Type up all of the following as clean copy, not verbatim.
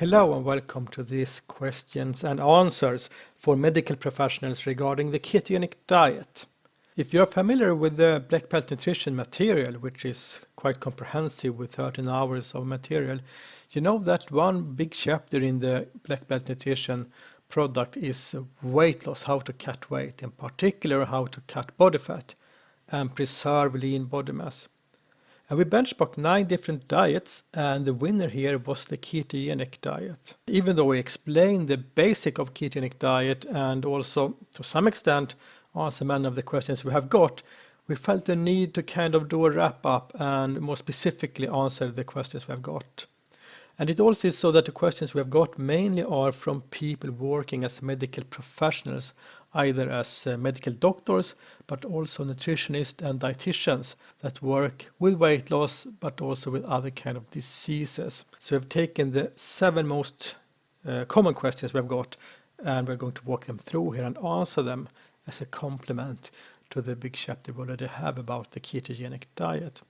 Hello and welcome to these questions and answers for medical professionals regarding the ketogenic diet. If you're familiar with the Black Belt Nutrition material, which is quite comprehensive with 13 hours of material, you know that one big chapter in the Black Belt Nutrition product is weight loss, how to cut weight, in particular how to cut body fat and preserve lean body mass. And we benchmarked 9 different diets, and the winner here was the ketogenic diet. Even though we explained the basic of ketogenic diet and also to some extent answer many of the questions we have got, we felt the need to kind of do a wrap up and more specifically answer the questions we have got. And it also is so that the questions we have got mainly are from people working as medical professionals, either as medical doctors, but also nutritionists and dietitians that work with weight loss, but also with other kind of diseases. So we've taken the 7 most common questions we've got, and we're going to walk them through here and answer them as a complement to the big chapter we already have about the ketogenic diet.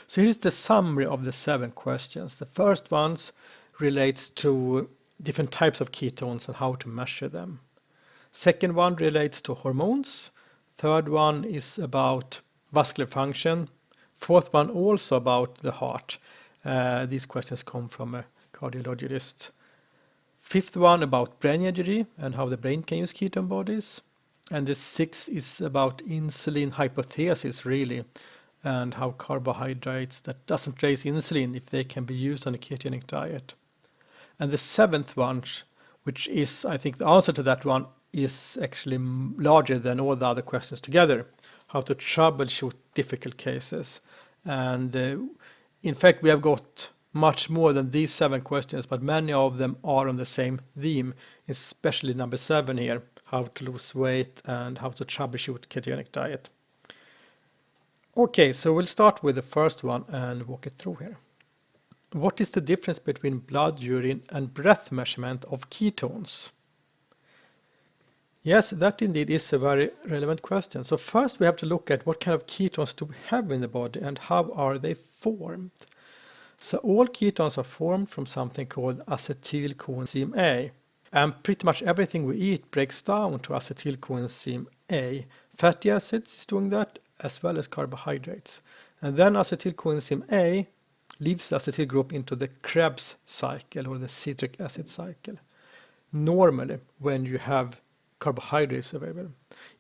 So here's the summary of the 7 questions. The first ones relates to different types of ketones and how to measure them. Second one relates to hormones. Third one is about vascular function. Fourth one also about the heart. These questions come from a cardiologist. Fifth one about brain injury and how the brain can use ketone bodies. And the 6th is about insulin hypothesis really, and how carbohydrates that doesn't raise insulin, if they can be used on a ketogenic diet. And the 7th one, which is, I think the answer to that one, is actually larger than all the other questions together, how to troubleshoot difficult cases. And in fact, we have got much more than these 7 questions, but many of them are on the same theme, especially number 7 here, how to lose weight and how to troubleshoot ketogenic diet. Okay, so we'll start with the first one and walk it through here. What is the difference between blood, urine and breath measurement of ketones? Yes, that indeed is a very relevant question. So first we have to look at what kind of ketones do we have in the body and how are they formed. So all ketones are formed from something called acetyl coenzyme A. And pretty much everything we eat breaks down to acetyl coenzyme A. Fatty acids is doing that, as well as carbohydrates. And then acetyl coenzyme A leaves the acetyl group into the Krebs cycle or the citric acid cycle. Normally, when you have carbohydrates available.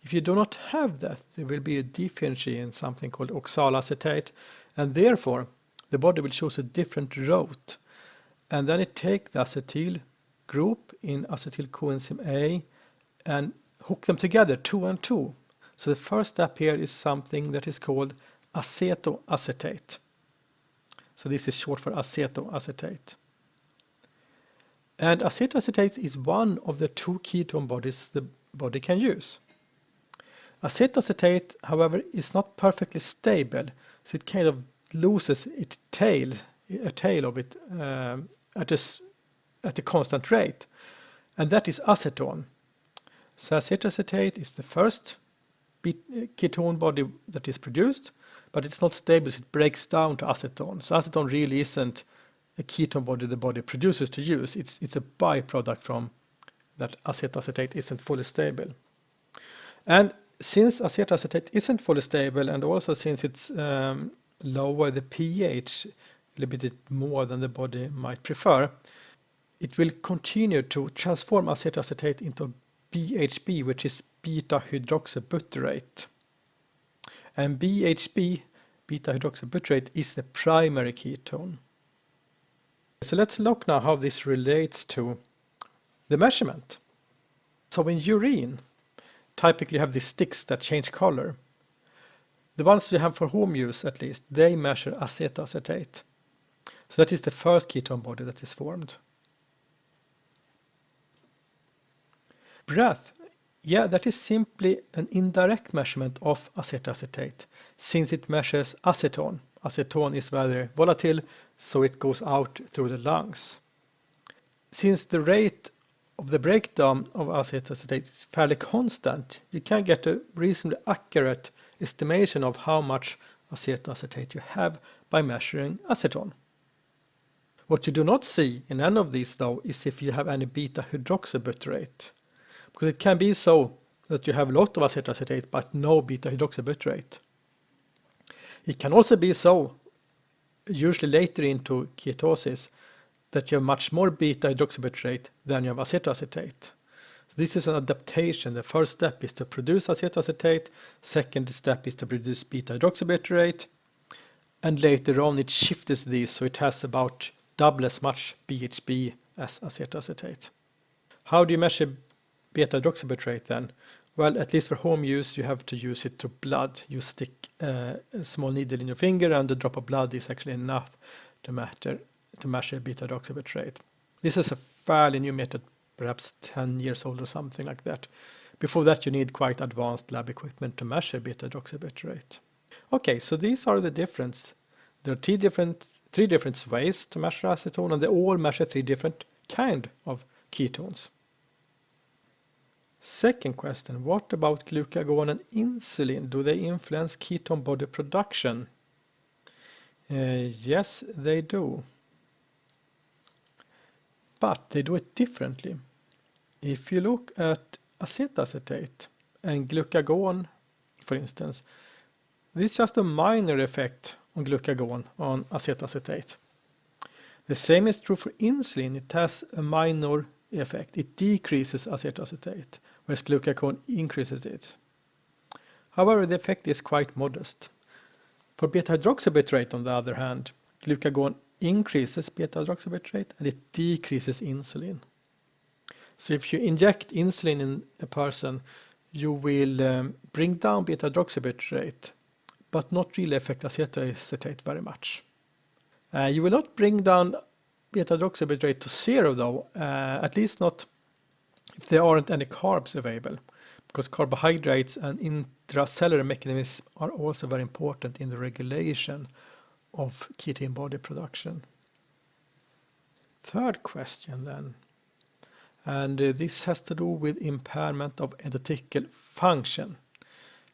If you do not have that, there will be a deficiency in something called oxaloacetate, and therefore the body will choose a different route. And then it takes the acetyl group in acetyl coenzyme A and hook them together 2 and 2. So the first step here is something that is called acetoacetate. So this is short for acetoacetate. And acetoacetate is one of the 2 ketone bodies the body can use. Acetoacetate, however, is not perfectly stable, so it kind of loses its tail of it at a constant rate, and that is acetone. So acetoacetate is the first ketone body that is produced, but it's not stable, so it breaks down to acetone. So acetone really isn't a ketone body the body produces to use. It's a byproduct from that acetoacetate isn't fully stable. And since acetoacetate isn't fully stable, and also since it's lower the pH a little bit more than the body might prefer, it will continue to transform acetoacetate into BHB, which is beta-hydroxybutyrate. And BHB, beta-hydroxybutyrate, is the primary ketone. So let's look now how this relates to the measurement. So in urine, typically you have these sticks that change color. The ones we have for home use, at least, they measure acetoacetate. So that is the first ketone body that is formed. Breath, yeah, that is simply an indirect measurement of acetoacetate, since it measures acetone. Acetone is very volatile, so it goes out through the lungs. Since the rate of the breakdown of acetoacetate is fairly constant, you can get a reasonably accurate estimation of how much acetoacetate you have by measuring acetone. What you do not see in any of these though is if you have any beta hydroxybutyrate, because it can be so that you have a lot of acetoacetate but no beta hydroxybutyrate. It can also be so, usually later into ketosis, that you have much more beta hydroxybutyrate than you have acetoacetate. So this is an adaptation. The first step is to produce acetoacetate, second step is to produce beta hydroxybutyrate, and later on it shifts these so it has about double as much BHB as acetoacetate. How do you measure beta hydroxybutyrate then? Well, at least for home use, you have to use it to blood. You stick a small needle in your finger and a drop of blood is actually enough to measure beta hydroxybutyrate. This is a fairly new method, perhaps 10 years old or something like that. Before that, you need quite advanced lab equipment to measure beta hydroxybutyrate. Okay, so these are the difference. There are three different ways to measure acetone, and they all measure 3 different kind of ketones. Second question, what about glucagon and insulin? Do they influence ketone body production? Yes, they do. But they do it differently. If you look at acetoacetate and glucagon, for instance, this is just a minor effect on glucagon on acetoacetate. The same is true for insulin. It has a minor effect. It decreases acetoacetate, whereas glucagon increases it. However, the effect is quite modest. For beta hydroxybutyrate, on the other hand, glucagon increases beta hydroxybutyrate and it decreases insulin. So if you inject insulin in a person, you will bring down beta hydroxybutyrate, but not really affect acetoacetate very much. You will not bring down beta hydroxybutyrate to 0 though, at least not if there aren't any carbs available, because carbohydrates and intracellular mechanisms are also very important in the regulation of ketone body production. Third question then, and this has to do with impairment of endothelial function,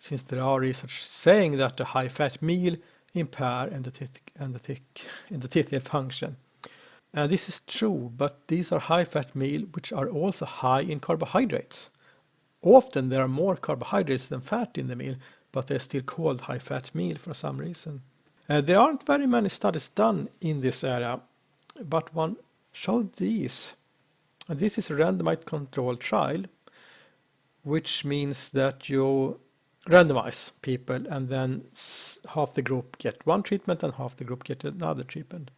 since there are research saying that a high-fat meal impair endothelial function. And this is true, but these are high-fat meals which are also high in carbohydrates. Often there are more carbohydrates than fat in the meal, but they're still called high-fat meal for some reason. There aren't very many studies done in this area, but one showed these. And this is a randomized controlled trial, which means that you randomize people and then half the group get one treatment and half the group get another treatment.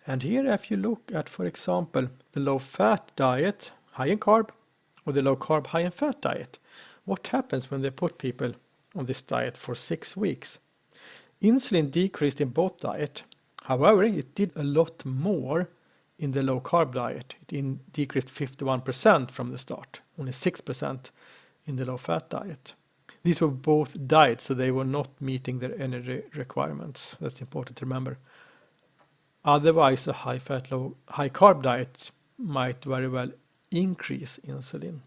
And here if you look at, for example, the low-fat diet, high in carb, or the low-carb, high in fat diet, what happens when they put people on this diet for 6 weeks? Insulin decreased in both diet. However, it did a lot more in the low-carb diet. It decreased 51% from the start, only 6% in the low-fat diet. These were both diets, so they were not meeting their energy requirements. That's important to remember. Otherwise, a high-fat, high-carb diet might very well increase insulin.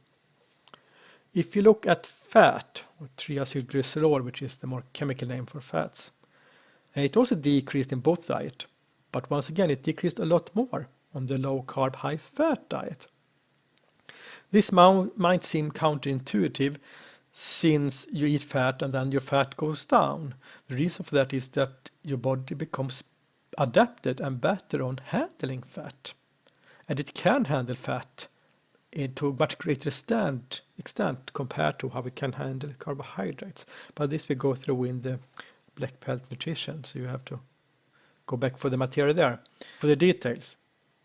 If you look at fat, or triacylglycerol, which is the more chemical name for fats, it also decreased in both diet, but once again it decreased a lot more on the low-carb, high-fat diet. This might seem counterintuitive, since you eat fat and then your fat goes down. The reason for that is that your body becomes adapted and better on handling fat, and it can handle fat to a much greater extent compared to how we can handle carbohydrates. But this we go through in the black belt nutrition, so you have to go back for the material there for the details.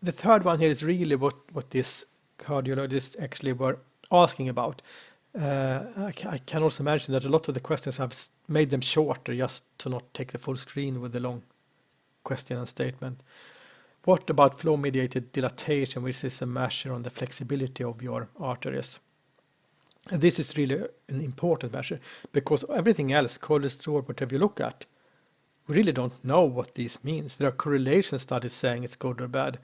The third one here is really what this cardiologists actually were asking about. I can also mention that a lot of the questions have made them shorter just to not take the full screen with the long question and statement. What about flow-mediated dilatation, which is a measure on the flexibility of your arteries? And this is really an important measure, because everything else, cholesterol, whatever you look at, we really don't know what this means. There are correlation studies saying it's good or bad,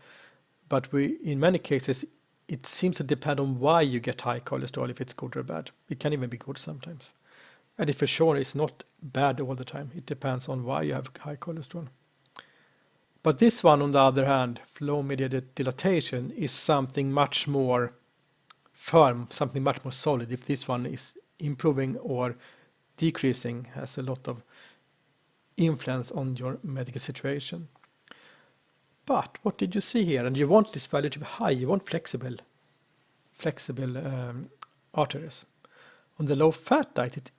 but in many cases it seems to depend on why you get high cholesterol, if it's good or bad. It can even be good sometimes. And if for sure it's not bad all the time, it depends on why you have high cholesterol. But this one, on the other hand, flow-mediated dilatation, is something much more firm, something much more solid. If this one is improving or decreasing, has a lot of influence on your medical situation. But what did you see here? And you want this value to be high. You want flexible arteries. On the low-fat diet, it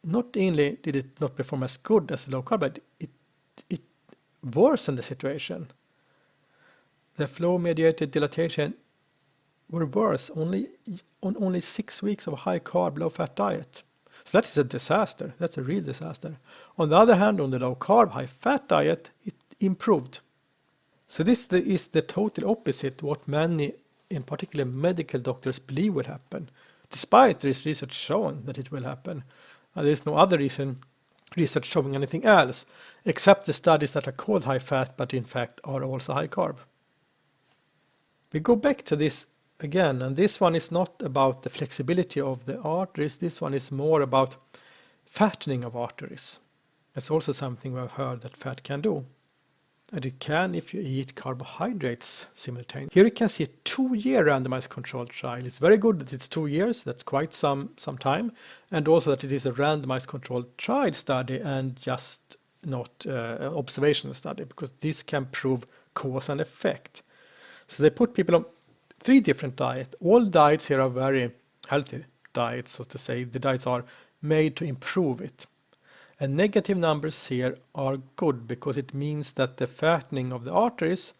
not only did it not perform as good as the low-carb diet, it worsened the situation. The flow-mediated dilatation were worse on only 6 weeks of high-carb, low-fat diet. So that's a disaster. That's a real disaster. On the other hand, on the low-carb, high-fat diet, it improved. So this is the total opposite what many, in particular medical doctors, believe will happen, despite there is research showing that it will happen. And there is no other research showing anything else, except the studies that are called high-fat, but in fact are also high-carb. We go back to this again, and this one is not about the flexibility of the arteries. This one is more about fattening of arteries. That's also something we've heard that fat can do. And it can if you eat carbohydrates simultaneously. Here you can see a 2-year randomized controlled trial. It's very good that it's 2 years. That's quite some time. And also that it is a randomized controlled trial study and just not an observational study, because this can prove cause and effect. So they put people on 3 different diets. All diets here are very healthy diets, so to say. The diets are made to improve it. And negative numbers here are good because it means that the fattening of the arteries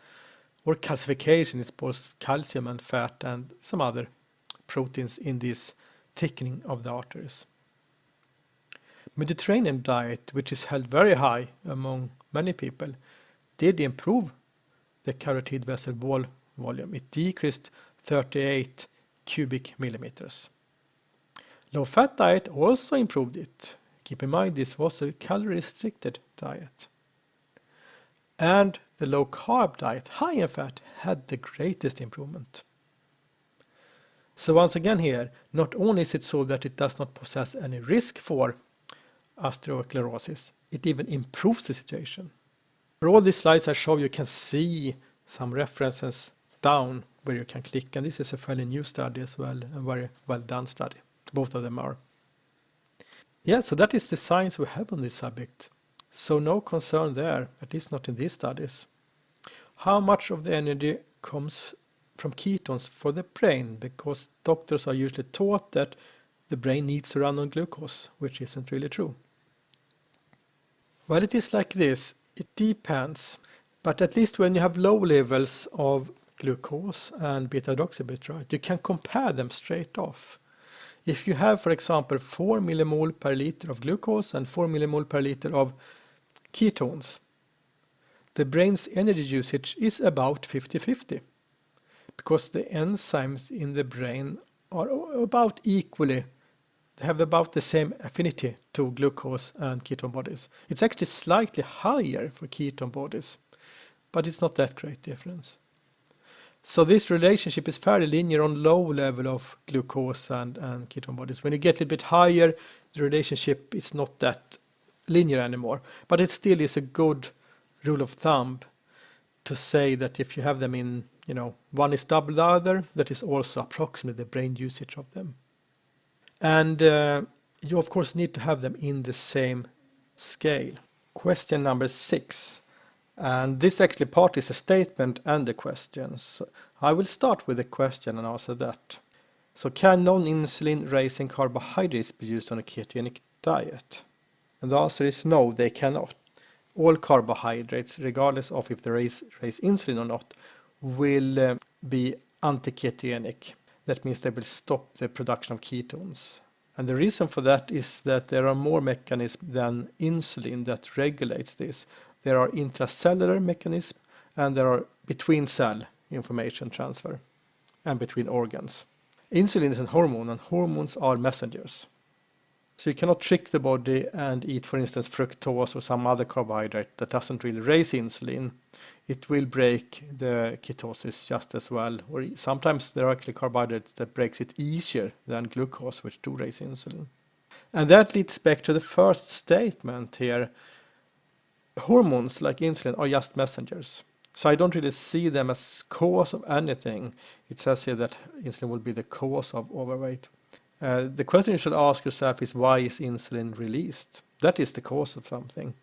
or calcification, it's both calcium and fat and some other proteins in this thickening of the arteries. Mediterranean diet, which is held very high among many people, did improve the carotid vessel wall volume. It decreased 38 cubic millimeters. Low-fat diet also improved it. Keep in mind this was a calorie-restricted diet. And the low-carb diet, high in fat, had the greatest improvement. So once again here, not only is it so that it does not possess any risk for atherosclerosis, it even improves the situation. For all these slides I show, you can see some references down where you can click, and this is a fairly new study as well, a very well done study. Both of them are. Yeah, so that is the science we have on this subject. So no concern there, at least not in these studies. How much of the energy comes from ketones for the brain? Because doctors are usually taught that the brain needs to run on glucose, which isn't really true. Well, it is like this. It depends. But at least when you have low levels of glucose and beta-hydroxybutyrate, you can compare them straight off. If you have, for example, 4 millimole per liter of glucose and 4 millimole per liter of ketones, the brain's energy usage is about 50-50, because the enzymes in the brain are about equally, they have about the same affinity to glucose and ketone bodies. It's actually slightly higher for ketone bodies, but it's not that great difference. So this relationship is fairly linear on low level of glucose and ketone bodies. When you get a little bit higher, the relationship is not that linear anymore. But it still is a good rule of thumb to say that if you have them in, one is double the other, that is also approximately the brain usage of them. And you of course need to have them in the same scale. Question number 6. And this actually part is a statement and a question. So I will start with a question and answer that. So can non-insulin raising carbohydrates be used on a ketogenic diet? And the answer is no, they cannot. All carbohydrates, regardless of if they raise insulin or not, will be anti-ketogenic. That means they will stop the production of ketones. And the reason for that is that there are more mechanisms than insulin that regulates this. There are intracellular mechanisms and there are between cell information transfer and between organs. Insulin is a hormone and hormones are messengers. So you cannot trick the body and eat, for instance, fructose or some other carbohydrate that doesn't really raise insulin. It will break the ketosis just as well. Or sometimes there are actually carbohydrates that breaks it easier than glucose, which do raise insulin. And that leads back to the first statement here. hormones like insulin are just messengers. So I don't really see them as cause of anything. It says here that insulin will be the cause of overweight. The question you should ask yourself is, why is insulin released? That is the cause of something.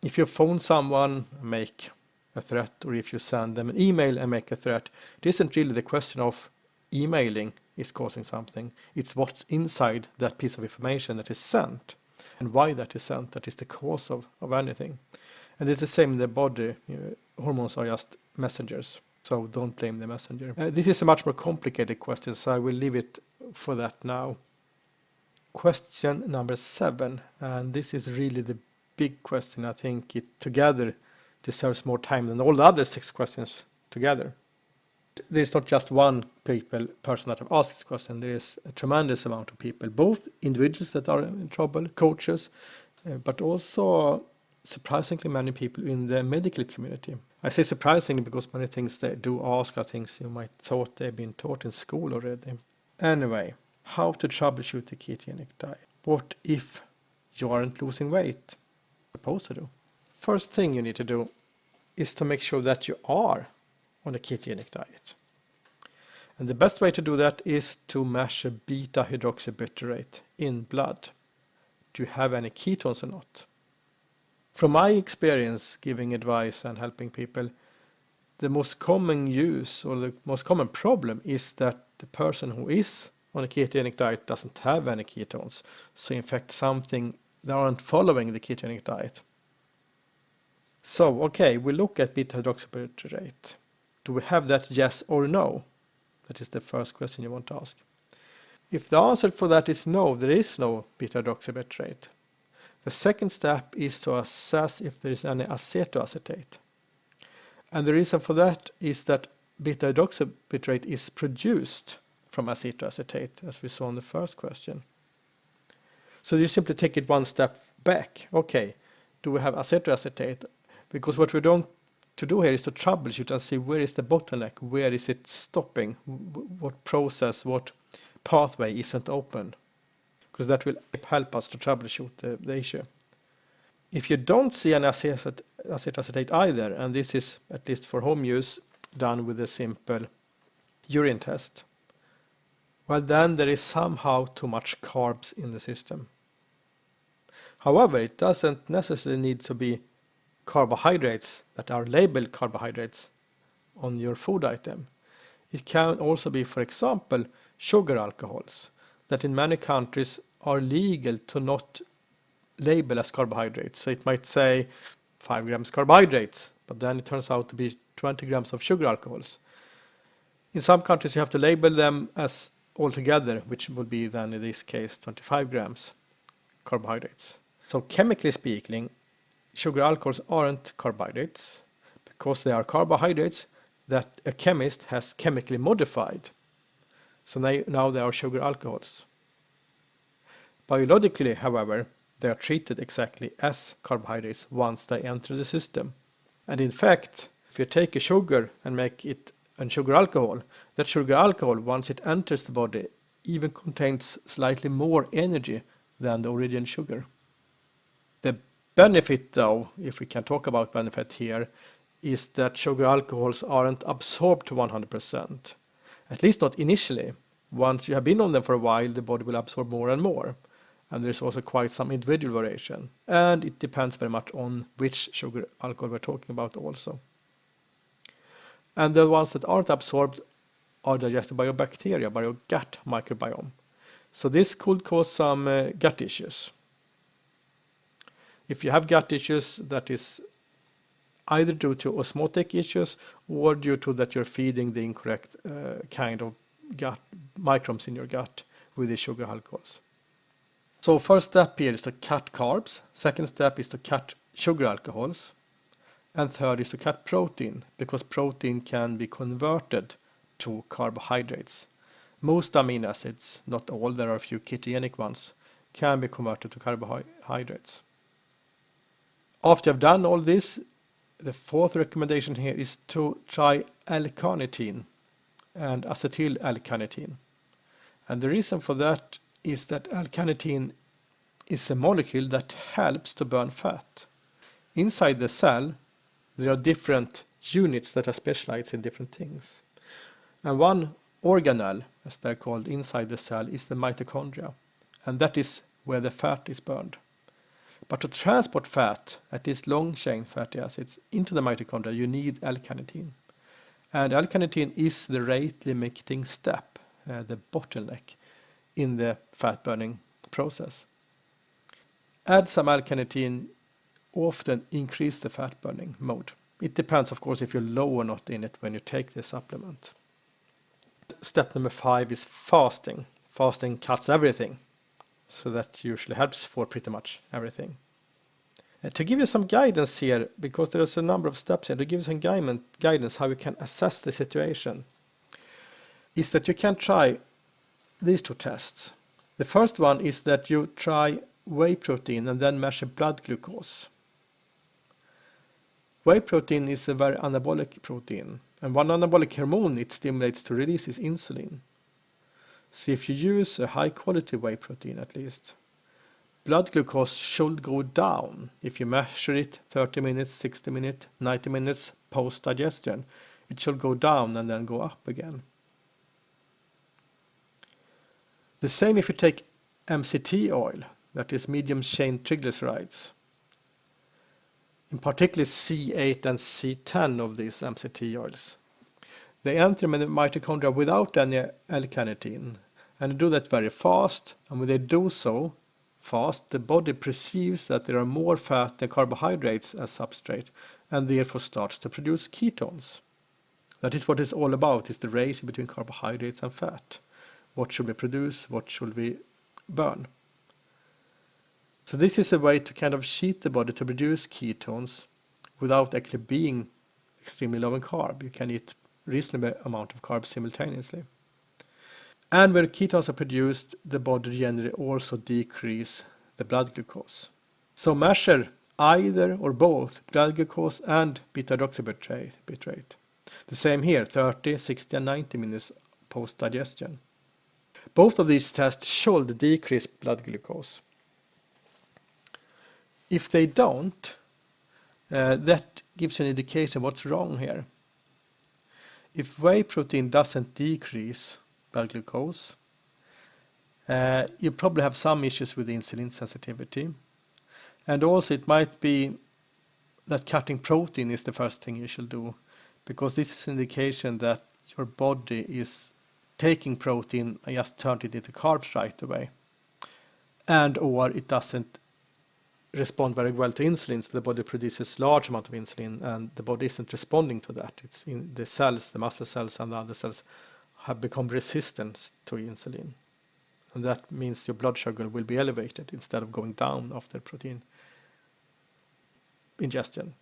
If you phone someone and make a threat, or if you send them an email and make a threat, it isn't really the question of emailing is causing something. It's what's inside that piece of information that is sent and why that is sent that is the cause of anything. And it's the same in the body. Hormones are just messengers, so don't blame the messenger. This is a much more complicated question, so I will leave it for that now. Question number 7, and this is really the big question. I think it together deserves more time than all the other 6 questions together. There's not just one person that have asked this question. There is a tremendous amount of people, both individuals that are in trouble, coaches, but also surprisingly many people in the medical community. I say surprisingly because many things they do ask are things you might thought they've been taught in school already. Anyway, how to troubleshoot the ketogenic diet. What if you aren't losing weight? Supposed to do. First thing you need to do is to make sure that you are on a ketogenic diet. And the best way to do that is to measure beta hydroxybutyrate in blood. Do you have any ketones or not? From my experience giving advice and helping people, the most common use or the most common problem is that the person who is on a ketogenic diet doesn't have any ketones. So in fact they aren't following the ketogenic diet. So okay, we look at beta hydroxybutyrate. Do we have that, yes or no? That is the first question you want to ask. If the answer for that is no, there is no beta hydroxybutyrate. The second step is to assess if there is any acetoacetate. And the reason for that is that beta hydroxybutyrate is produced from acetoacetate, as we saw in the first question. So you simply take it one step back. Okay, do we have acetoacetate? Because what we're going to do here is to troubleshoot and see where is the bottleneck, where is it stopping, what process, what pathway isn't open. Because that will help us to troubleshoot the issue. If you don't see an acetoacetate either, and this is, at least for home use, done with a simple urine test, well then there is somehow too much carbs in the system. However, it doesn't necessarily need to be carbohydrates that are labeled carbohydrates on your food item. It can also be, for example, sugar alcohols that in many countries are legal to not label as carbohydrates. So it might say 5 grams carbohydrates, but then it turns out to be 20 grams of sugar alcohols. In some countries you have to label them as altogether, which would be then in this case 25 grams carbohydrates. So chemically speaking, sugar alcohols aren't carbohydrates because they are carbohydrates that a chemist has chemically modified. So now they are sugar alcohols. Biologically, however, they are treated exactly as carbohydrates once they enter the system. And in fact, if you take a sugar and make it a sugar alcohol, that sugar alcohol, once it enters the body, even contains slightly more energy than the original sugar. The benefit, though, if we can talk about benefit here, is that sugar alcohols aren't absorbed to 100%. At least not initially. Once you have been on them for a while, the body will absorb more and more. And there's also quite some individual variation. And it depends very much on which sugar alcohol we're talking about also. And the ones that aren't absorbed are digested by your bacteria, by your gut microbiome. So this could cause some gut issues. If you have gut issues, that is either due to osmotic issues or due to that you're feeding the incorrect kind of gut microbes in your gut with the sugar alcohols. So first step here is to cut carbs. Second step is to cut sugar alcohols. And third is to cut protein, because protein can be converted to carbohydrates. Most amino acids, not all, there are a few ketogenic ones, can be converted to carbohydrates. After you've done all this, the fourth recommendation here is to try L-carnitine and acetyl L-carnitine. And the reason for that is that L-carnitine is a molecule that helps to burn fat. inside the cell, there are different units that are specialized in different things. And one organelle, as they're called, inside the cell is the mitochondria. And that is where the fat is burned. But to transport fat, at least long-chain fatty acids, into the mitochondria, you need L-carnitine. And L-carnitine is the rate-limiting step, the bottleneck in the fat-burning process. Add some L-carnitine, often increase the fat-burning mode. It depends, of course, if you're low or not in it when you take this supplement. Step number 5 is fasting. Fasting cuts everything. So that usually helps for pretty much everything. To give you some guidance here, because there's a number of steps here, to give you some guidance how you can assess the situation, is that you can try these 2 tests. The first one is that you try whey protein and then measure blood glucose. Whey protein is a very anabolic protein, and one anabolic hormone it stimulates to release is insulin. So if you use a high quality whey protein at least, blood glucose should go down. If you measure it 30 minutes, 60 minutes, 90 minutes post digestion, it should go down and then go up again. The same if you take MCT oil, that is medium chain triglycerides. In particular C8 and C10 of these MCT oils. They enter the mitochondria without any L-carnitine, and they do that very fast, and when they do so fast, the body perceives that there are more fat than carbohydrates as substrate, and therefore starts to produce ketones. That is what it's all about, is the ratio between carbohydrates and fat. What should we produce, what should we burn? So this is a way to kind of cheat the body to produce ketones without actually being extremely low in carb. You can eat reasonable amount of carbs simultaneously. And when ketones are produced, the body generally also decrease the blood glucose. So measure either or both blood glucose and beta-hydroxybutyrate. The same here, 30, 60 and 90 minutes post-digestion. Both of these tests should decrease blood glucose. If they don't, that gives you an indication what's wrong here. If whey protein doesn't decrease blood glucose, you probably have some issues with insulin sensitivity. And also it might be that cutting protein is the first thing you should do, because this is an indication that your body is taking protein and just turned it into carbs right away. And or it doesn't respond very well to insulin, so the body produces large amount of insulin and the body isn't responding to that. It's in the cells, the muscle cells and the other cells have become resistant to insulin. And that means your blood sugar will be elevated instead of going down after protein ingestion.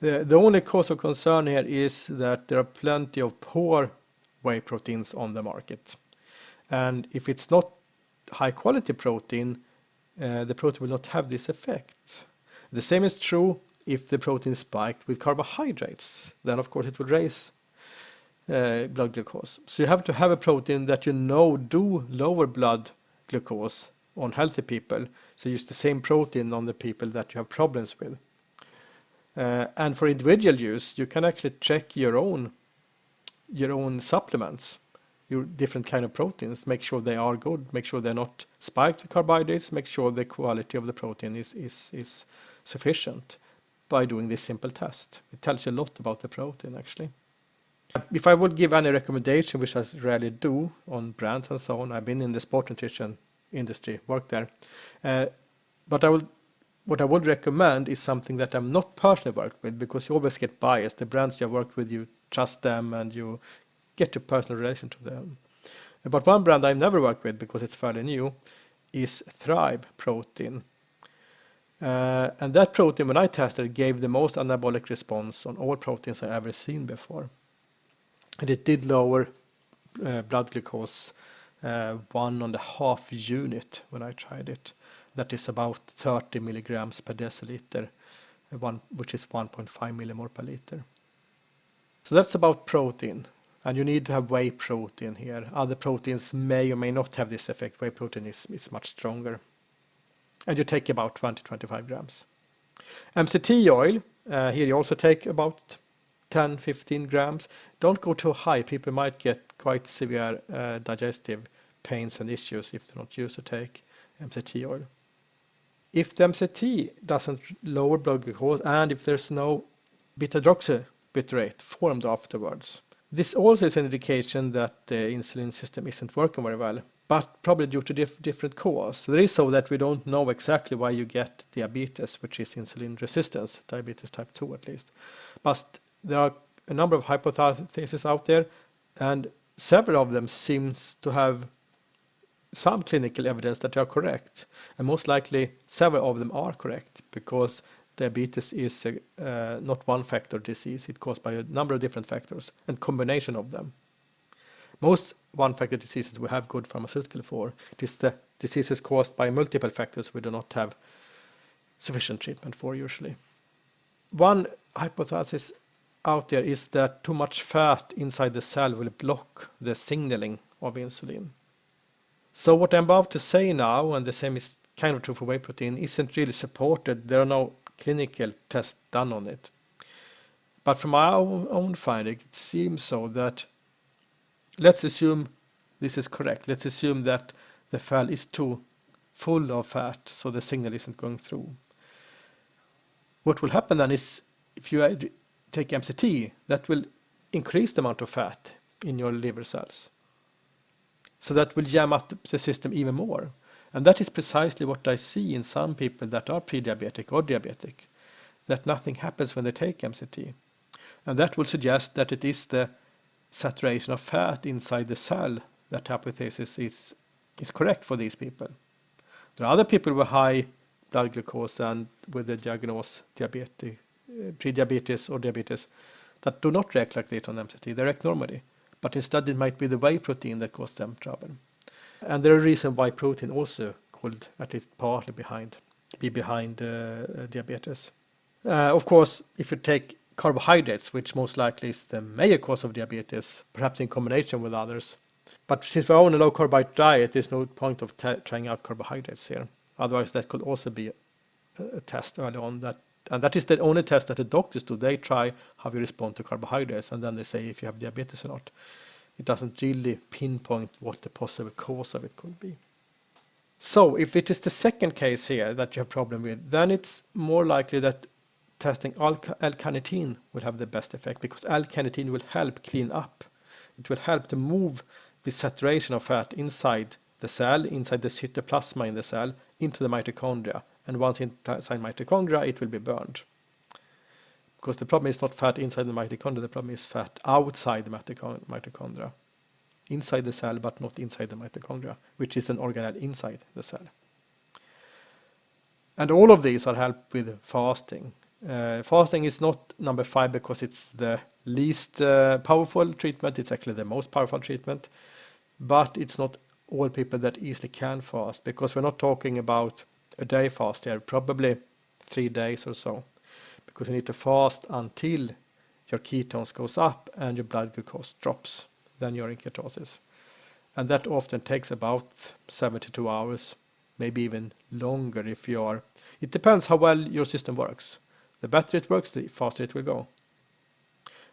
The only cause of concern here is that there are plenty of poor whey proteins on the market. And if it's not high quality protein, the protein will not have this effect. The same is true if the protein is spiked with carbohydrates. Then of course it will raise blood glucose. So you have to have a protein that you know do lower blood glucose on healthy people. So use the same protein on the people that you have problems with. And for individual use, you can actually check your own supplements, your different kind of proteins, make sure they are good, make sure they're not spiked with carbohydrates, make sure the quality of the protein is sufficient by doing this simple test. It tells you a lot about the protein actually. If I would give any recommendation, which I rarely do on brands and so on, I've been in the sport nutrition industry, worked there, but what I would recommend is something that I'm not personally worked with, because you always get biased. The brands you have worked with, you trust them and you get a personal relation to them. But one brand I've never worked with, because it's fairly new, is Thrive protein. And that protein, when I tested, gave the most anabolic response on all proteins I've ever seen before. And it did lower blood glucose 1.5 unit when I tried it. That is about 30 milligrams per deciliter, which is 1.5 millimole per liter. So that's about protein. And you need to have whey protein here. Other proteins may or may not have this effect. Whey protein is much stronger. And you take about 20-25 grams. MCT oil, here you also take about 10-15 grams. Don't go too high. People might get quite severe digestive pains and issues if they're not used to take MCT oil. If the MCT doesn't lower blood glucose and if there's no beta-hydroxybutyrate formed afterwards, this also is an indication that the insulin system isn't working very well, but probably due to different cause. There is so that we don't know exactly why you get diabetes, which is insulin resistance, diabetes type 2 at least. But there are a number of hypotheses out there, and several of them seems to have some clinical evidence that they are correct, and most likely several of them are correct, because diabetes is not one factor disease. It's caused by a number of different factors and combination of them. Most one factor diseases we have good pharmaceutical for. It is the diseases caused by multiple factors we do not have sufficient treatment for usually. One hypothesis out there is that too much fat inside the cell will block the signaling of insulin. So what I'm about to say now, and the same is kind of true for whey protein, isn't really supported. There are no clinical tests done on it. But from my own finding, it seems so that, let's assume this is correct. Let's assume that the cell is too full of fat, so the signal isn't going through. What will happen then is, if you take MCT, that will increase the amount of fat in your liver cells. So that will jam up the system even more. And that is precisely what I see in some people that are pre-diabetic or diabetic, that nothing happens when they take MCT. And that will suggest that it is the saturation of fat inside the cell that hypothesis is correct for these people. There are other people with high blood glucose and with the diagnosis pre-diabetes or diabetes that do not react like that on MCT. They react normally. But instead it might be the whey protein that causes them trouble. And there are reasons why protein also could at least partly be behind diabetes. Of course, if you take carbohydrates, which most likely is the major cause of diabetes, perhaps in combination with others. But since we're on a low carbohydrate diet, there's no point of trying out carbohydrates here. Otherwise, that could also be a test early on. And that is the only test that the doctors do. They try how you respond to carbohydrates, and then they say if you have diabetes or not. It doesn't really pinpoint what the possible cause of it could be. So if it is the second case here that you have problem with, then it's more likely that testing L-carnitine will have the best effect, because L-carnitine will help clean up. It will help to move the saturation of fat inside the cell, inside the cytoplasma in the cell, into the mitochondria. And once inside mitochondria, it will be burned. Because the problem is not fat inside the mitochondria, the problem is fat outside the mitochondria. Inside the cell, but not inside the mitochondria, which is an organelle inside the cell. And all of these are helped with fasting. Fasting is not number 5 because it's the least powerful treatment. It's actually the most powerful treatment. But it's not all people that easily can fast, because we're not talking about a day fast here, probably 3 days or so, because you need to fast until your ketones goes up and your blood glucose drops. Then you're in ketosis. And that often takes about 72 hours, maybe even longer if you are. It depends how well your system works. The better it works, the faster it will go.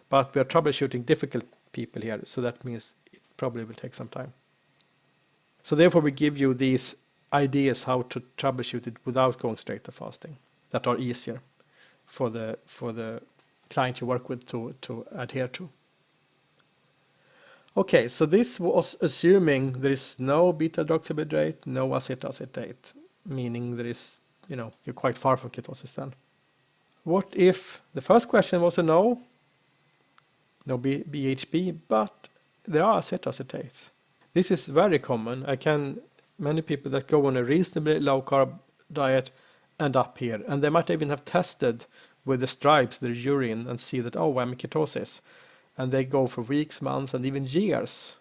But we are troubleshooting difficult people here, so that means it probably will take some time. So therefore we give you these ideas how to troubleshoot it without going straight to fasting, that are easier for the client you work with to adhere to. Okay, so this was assuming there is no beta-hydroxybutyrate, no acetoacetate, meaning there is, you're quite far from ketosis then. What if the first question was a no BHB, but there are acetoacetates? This is very common. Many people that go on a reasonably low carb diet end up here, and they might even have tested with the stripes, their urine, and see that, oh, I'm in ketosis. And they go for weeks, months, and even years,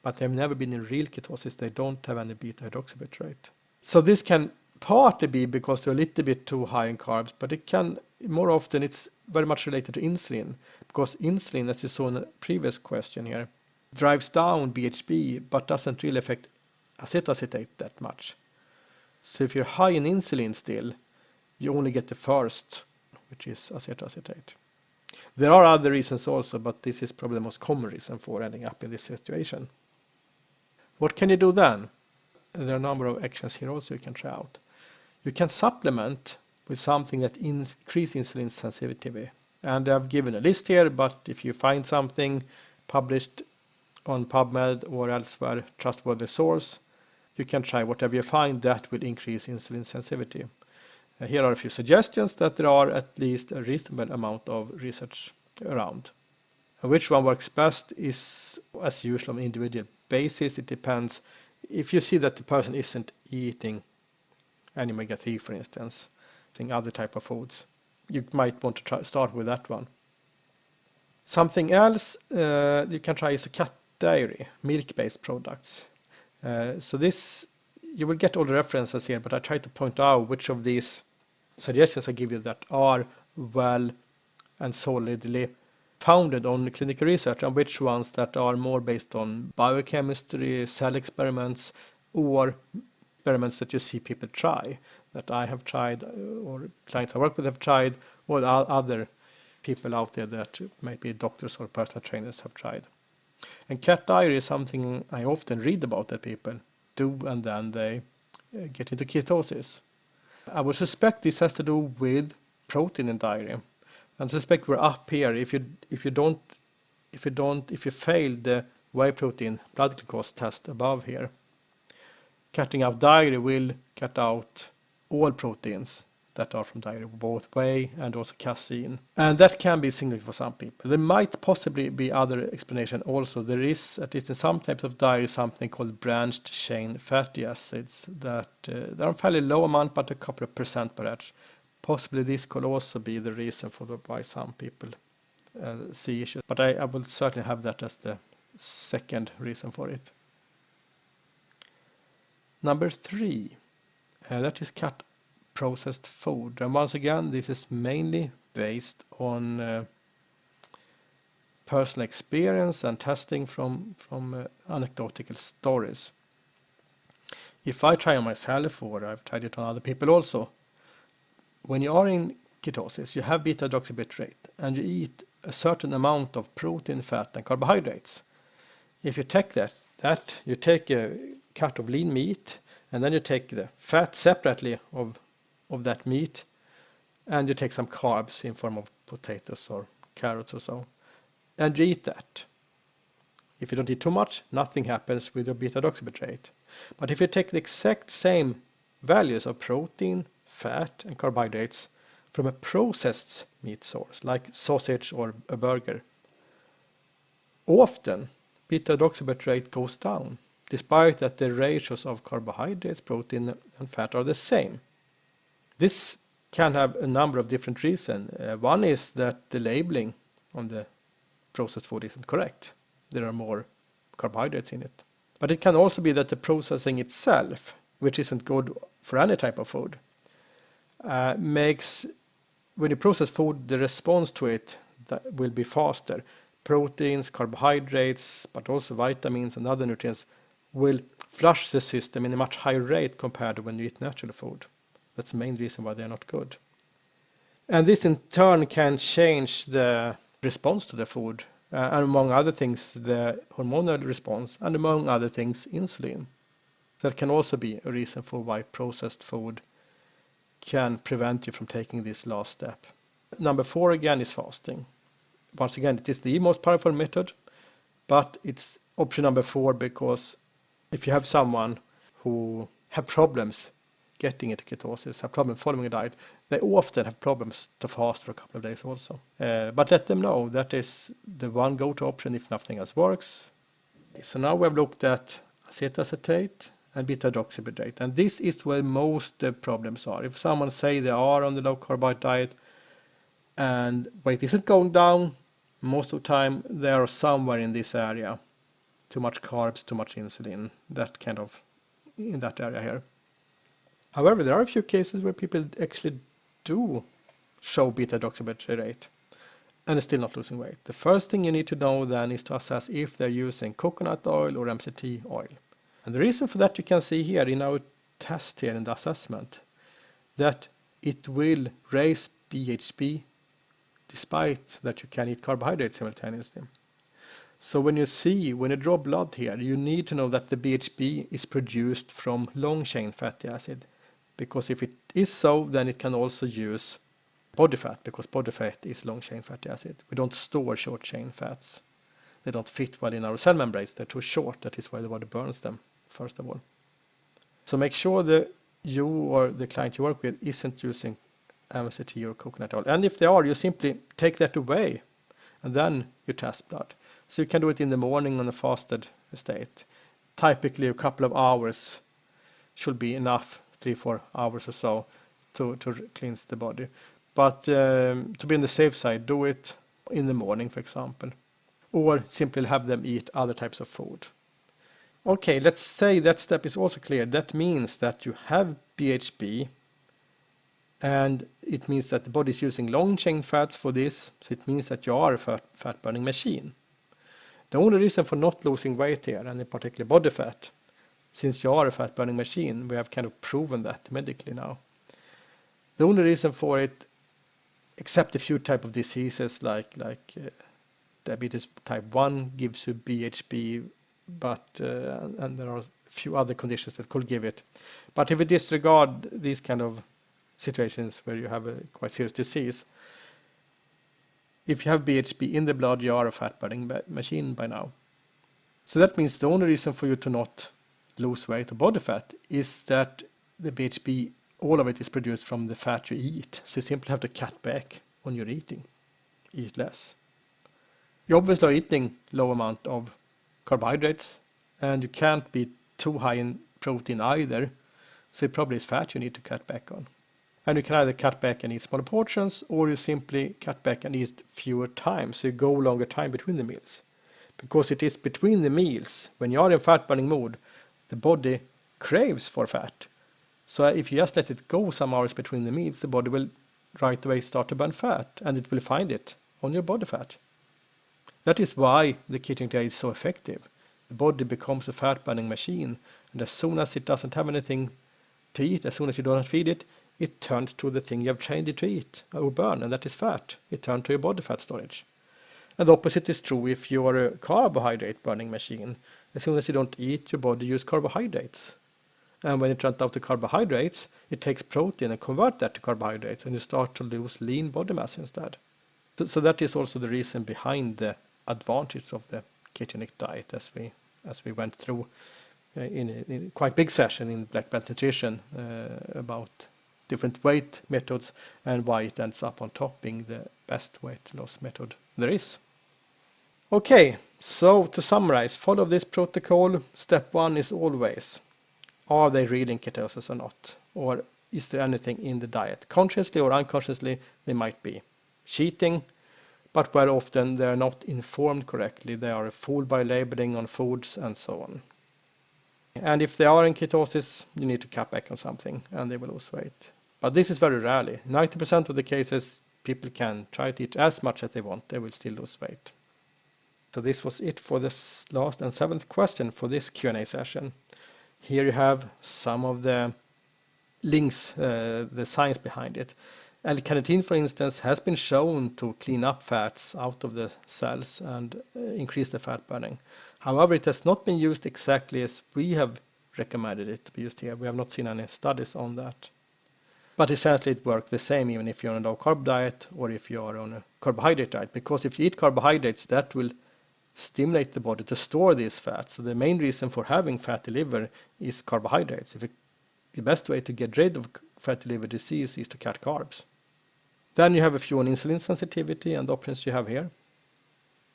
but they've never been in real ketosis. They don't have any beta-hydroxybutyrate. So this can partly be because they're a little bit too high in carbs, but it can, more often, it's very much related to insulin, because insulin, as you saw in the previous question here, drives down BHB, but doesn't really affect acetoacetate that much. So if you're high in insulin still, you only get the first, which is acetoacetate. There are other reasons also, but this is probably the most common reason for ending up in this situation. What can you do then? There are a number of actions here also you can try out. You can supplement with something that increases insulin sensitivity. And I've given a list here, but if you find something published on PubMed or elsewhere, trustworthy source, you can try whatever you find that will increase insulin sensitivity. Here are a few suggestions that there are at least a reasonable amount of research around. Which one works best is, as usual, on an individual basis. It depends. If you see that the person isn't eating any omega-3, for instance, eating other type of foods, you might want to start with that one. Something else you can try is a cat dairy, milk-based products. So this, you will get all the references here, but I try to point out which of these suggestions I give you that are well and solidly founded on clinical research, and which ones that are more based on biochemistry, cell experiments, or experiments that you see people try, that I have tried, or clients I work with have tried, or other people out there that might be doctors or personal trainers have tried. And cat diary is something I often read about that people do, and then they get into ketosis. I would suspect this has to do with protein in diary. And suspect we're up here. If you fail the whey protein blood glucose test above here, cutting out diary will cut out all proteins that are from diary, both whey and also casein. And that can be significant for some people. There might possibly be other explanation also. There is, at least in some types of diary, something called branched chain fatty acids that they're a fairly low amount, but a couple of percent perhaps. Possibly this could also be the reason for why some people see issues. But I will certainly have that as the second reason for it. Number 3, that is cut processed food. And once again, this is mainly based on personal experience and testing from anecdotal stories. If I try on myself, or I've tried it on other people also, when you are in ketosis, you have beta-hydroxybutyric and you eat a certain amount of protein, fat, and carbohydrates. If you take that you take a cut of lean meat, and then you take the fat separately of that meat, and you take some carbs in form of potatoes or carrots or so, and you eat that. If you don't eat too much, nothing happens with your beta-hydroxybutyric. But if you take the exact same values of protein, fat, and carbohydrates from a processed meat source, like sausage or a burger, often beta-hydroxybutyric goes down, despite that the ratios of carbohydrates, protein, and fat are the same. This can have a number of different reasons. One is that the labeling on the processed food isn't correct. There are more carbohydrates in it. But it can also be that the processing itself, which isn't good for any type of food, makes, when you process food, the response to it that will be faster. Proteins, carbohydrates, but also vitamins and other nutrients will flush the system in a much higher rate compared to when you eat natural food. That's the main reason why they're not good. And this in turn can change the response to the food, and among other things, the hormonal response, and among other things, insulin. That can also be a reason for why processed food can prevent you from taking this last step. Number 4 again is fasting. Once again, it is the most powerful method, but it's option number 4 because if you have someone who have problems getting into ketosis, have problems following a diet, they often have problems to fast for a couple of days also. But let them know that is the one go-to option if nothing else works. So now we have looked at acetoacetate and beta-hydroxybutyric, and this is where most the problems are. If someone say they are on the low carbohydrate diet and weight isn't going down, most of the time they are somewhere in this area. Too much carbs, too much insulin, that kind of in that area here. However, there are a few cases where people actually do show beta-hydroxybutyric and are still not losing weight. The first thing you need to know then is to assess if they're using coconut oil or MCT oil. And the reason for that you can see here in our test here in the assessment, that it will raise BHB despite that you can eat carbohydrates simultaneously. So when you draw blood here, you need to know that the BHB is produced from long-chain fatty acid. Because if it is so, then it can also use body fat, because body fat is long-chain fatty acid. We don't store short-chain fats. They don't fit well in our cell membranes. They're too short. That is why the body burns them, first of all. So make sure that you or the client you work with isn't using MCT or coconut oil. And if they are, you simply take that away and then you test blood. So you can do it in the morning on a fasted state. Typically a couple of hours should be enough, 3-4 hours or so, to cleanse the body. But to be on the safe side, do it in the morning, for example. Or simply have them eat other types of food. Okay, let's say that step is also clear. That means that you have BHB, and it means that the body is using long-chain fats for this, so it means that you are a fat-burning machine. The only reason for not losing weight here, and in particular body fat, since you are a fat-burning machine, we have kind of proven that medically now. The only reason for it, except a few type of diseases like diabetes type 1 gives you BHB, but and there are a few other conditions that could give it. But if we disregard these kind of situations where you have a quite serious disease, if you have BHB in the blood, you are a fat-burning machine by now. So that means the only reason for you to not lose weight or body fat is that the BHB, all of it is produced from the fat you eat. So you simply have to cut back on your eating, eat less. You obviously are eating low amount of carbohydrates, and you can't be too high in protein either, so it probably is fat you need to cut back on. And you can either cut back and eat smaller portions, or you simply cut back and eat fewer times, so you go longer time between the meals. Because it is between the meals, when you are in fat burning mode, the body craves for fat. So if you just let it go some hours between the meals, the body will right away start to burn fat, and it will find it on your body fat. That is why the ketogenic diet is so effective. The body becomes a fat-burning machine, and as soon as it doesn't have anything to eat, as soon as you don't feed it, it turns to the thing you have trained it to eat or burn, and that is fat. It turns to your body fat storage. And the opposite is true if you are a carbohydrate-burning machine. As soon as you don't eat, your body uses carbohydrates. And when it runs out of carbohydrates, it takes protein and converts that to carbohydrates, and you start to lose lean body mass instead. So that is also the reason behind the advantage of the ketogenic diet, as we went through in a quite big session in Black Belt Nutrition about different weight methods and why it ends up on top being the best weight loss method there is. Okay, so to summarize, follow this protocol. Step 1 is always, are they really in ketosis or not? Or is there anything in the diet? Consciously or unconsciously, they might be cheating, but very often they are not informed correctly. They are fooled by labeling on foods and so on. And if they are in ketosis, you need to cut back on something and they will lose weight. But this is very rarely. 90% of the cases, people can try to eat as much as they want. They will still lose weight. So this was it for this last and 7th question for this Q&A session. Here you have some of the links, the science behind it. L-carnitine, for instance, has been shown to clean up fats out of the cells and increase the fat burning. However, it has not been used exactly as we have recommended it to be used here. We have not seen any studies on that. But essentially it works the same even if you're on a low-carb diet or if you are on a carbohydrate diet. Because if you eat carbohydrates, that will stimulate the body to store these fats. So the main reason for having fatty liver is carbohydrates. The best way to get rid of fatty liver disease is to cut carbs. Then you have a few on insulin sensitivity and the options you have here.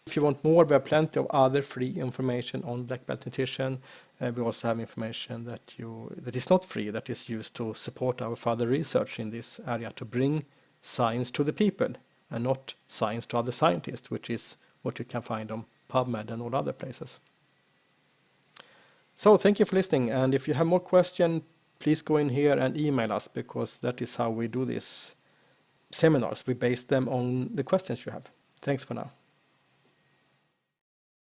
If you want more, we have plenty of other free information on Black Belt Nutrition. We also have information that is not free, that is used to support our further research in this area, to bring science to the people and not science to other scientists, which is what you can find on PubMed and all other places. So thank you for listening, and if you have more questions, please go in here and email us, because that is how we do these seminars. We base them on the questions you have. Thanks for now.